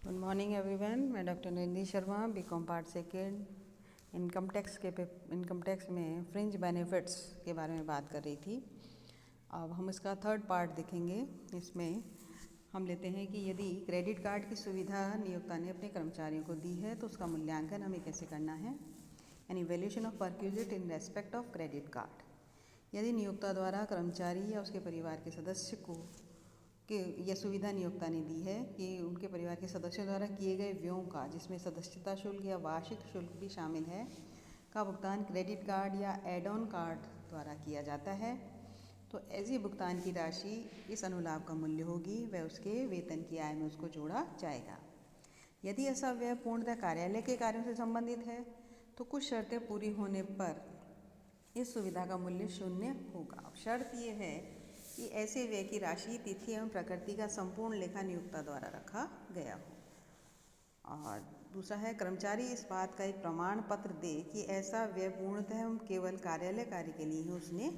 Good morning everyone. मैं doctor Nandi Sharma, BCom part second income tax में fringe benefits के बारे में बात कर रही थी। अब हम इसका थर्ड पार्ट देखेंगे। इसमें हम लेते हैं कि यदि क्रेडिट कार्ड की सुविधा नियोक्ता ने अपने कर्मचारियों को दी है तो उसका मूल्यांकन हमें कैसे करना है, यानी valuation of perquisite in respect of credit card. यदि नियोक्ता द्वारा कर्मचारी या उसके परिवार के सदस्य को यह सुविधा नियोक्ता ने दी है कि उनके परिवार के सदस्यों द्वारा किए गए व्ययों का, जिसमें सदस्यता शुल्क या वार्षिक शुल्क भी शामिल है, का भुगतान क्रेडिट कार्ड या एड ऑन कार्ड द्वारा किया जाता है, तो ऐसी भुगतान की राशि इस अनुलाभ का मूल्य होगी। वह उसके वेतन की आय में उसको जोड़ा जाएगा। यदि ऐसा व्यय पूर्णतः कार्यालय के कार्यों से संबंधित है तो कुछ शर्तें पूरी होने पर इस सुविधा का मूल्य 0 होगा। अब शर्त यह है कि ऐसे व्यय की राशि, तिथि एवं प्रकृति का संपूर्ण लेखा नियोक्ता द्वारा रखा गया हो। और दूसरा है, कर्मचारी इस बात का एक प्रमाण पत्र दे कि ऐसा व्यय पूर्णतः एवं केवल कार्यालय कार्य के लिए ही उसने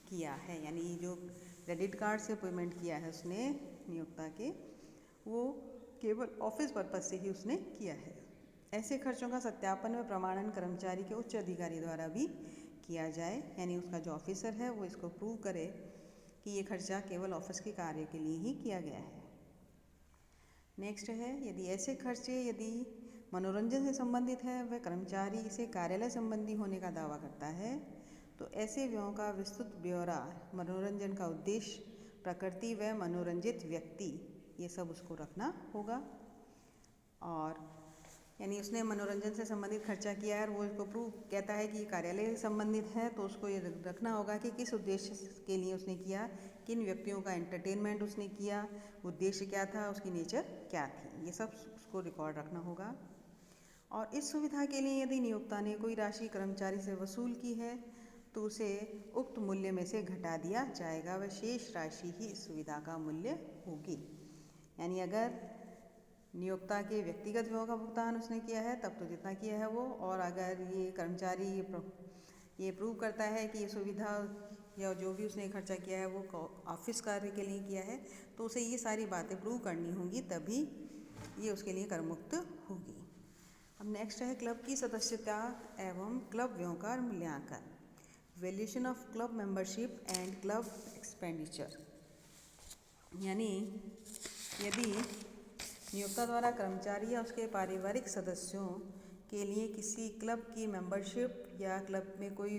किया है, यानी जो क्रेडिट कार्ड से पेमेंट किया है उसने नियोक्ता के, वो केवल ऑफिस पर्पज से ही उसने किया है। ऐसे खर्चों का सत्यापन व प्रमाणन कर्मचारी के उच्च अधिकारी द्वारा भी किया जाए, यानी उसका जो ऑफिसर है वो इसको प्रूव करे कि ये खर्चा केवल ऑफिस के कार्य के लिए ही किया गया है। नेक्स्ट है, यदि ऐसे खर्चे यदि मनोरंजन से संबंधित है, वह कर्मचारी इसे कार्यालय संबंधी होने का दावा करता है, तो ऐसे व्ययों का विस्तृत ब्यौरा, मनोरंजन का उद्देश्य, प्रकृति व मनोरंजित व्यक्ति, ये सब उसको रखना होगा। और यानी उसने मनोरंजन से संबंधित खर्चा किया है और वो इसको प्रूव कहता है कि कार्यालय से संबंधित है, तो उसको ये रखना होगा कि किस उद्देश्य के लिए उसने किया, किन व्यक्तियों का एंटरटेनमेंट उसने किया, उद्देश्य क्या था, उसकी नेचर क्या थी, ये सब उसको रिकॉर्ड रखना होगा। और इस सुविधा के लिए यदि नियोक्ता ने कोई राशि कर्मचारी से वसूल की है तो उसे उक्त मूल्य में से घटा दिया जाएगा। वह शेष राशि ही इस सुविधा का मूल्य होगी। यानी अगर नियोक्ता के व्यक्तिगत व्ययों का भुगतान उसने किया है तब तो जितना किया है वो, और अगर ये कर्मचारी ये प्रूव करता है कि ये सुविधा या जो भी उसने खर्चा किया है वो ऑफिस कार्य के लिए किया है, तो उसे ये सारी बातें प्रूव करनी होंगी, तभी ये उसके लिए करमुक्त होगी। अब नेक्स्ट है क्लब की सदस्यता एवं क्लब व्ययों का मूल्यांकन, valuation of club membership and club expenditure. यानी यदि नियोक्ता द्वारा कर्मचारी या उसके पारिवारिक सदस्यों के लिए किसी क्लब की मेंबरशिप या क्लब में कोई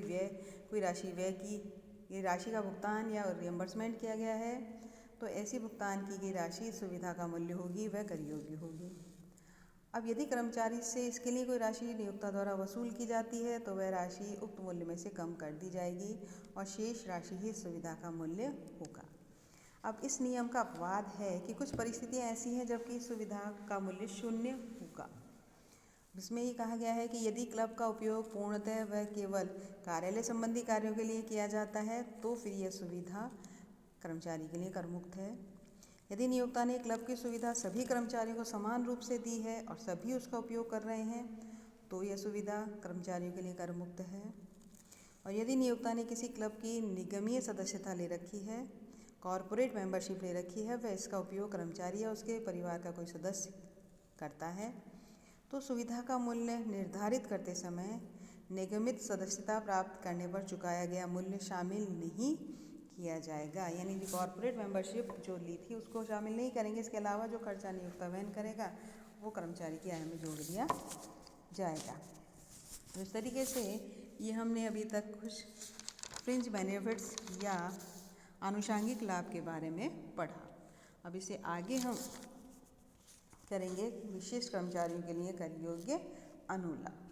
राशि व्यय की राशि का भुगतान या रियम्बर्समेंट किया गया है, तो ऐसी भुगतान की गई राशि सुविधा का मूल्य होगी, वह कर योग्य होगी। अब यदि कर्मचारी से इसके लिए कोई राशि नियोक्ता द्वारा वसूल की जाती है तो वह राशि उक्त मूल्य में से कम कर दी जाएगी और शेष राशि ही सुविधा का मूल्य होगा। अब इस नियम का अपवाद है कि कुछ परिस्थितियां ऐसी हैं जबकि सुविधा का मूल्य 0 होगा। इसमें ये कहा गया है कि यदि क्लब का उपयोग पूर्णतः व केवल कार्यालय संबंधी कार्यों के लिए किया जाता है तो फिर यह सुविधा कर्मचारी के लिए करमुक्त है। यदि नियोक्ता ने क्लब की सुविधा सभी कर्मचारियों को समान रूप से दी है और सभी उसका उपयोग कर रहे हैं तो यह सुविधा कर्मचारियों के लिए करमुक्त है। और यदि नियोक्ता ने किसी क्लब की निगमीय सदस्यता ले रखी है, कॉरपोरेट मेंबरशिप ले रखी है, वह इसका उपयोग कर्मचारी या उसके परिवार का कोई सदस्य करता है, तो सुविधा का मूल्य निर्धारित करते समय निगमित सदस्यता प्राप्त करने पर चुकाया गया मूल्य शामिल नहीं किया जाएगा। यानी कि कॉरपोरेट मेंबरशिप जो ली थी उसको शामिल नहीं करेंगे, इसके अलावा जो खर्चा नियोक्ता वहन करेगा वो कर्मचारी की आय में जोड़ दिया जाएगा। तो इस तरीके से ये हमने अभी तक कुछ फ्रिंज बेनिफिट्स या आनुषांगिक लाभ के बारे में पढ़ा। अब इसे आगे हम करेंगे विशेष कर्मचारियों के लिए कर योग्य अनुलाभ।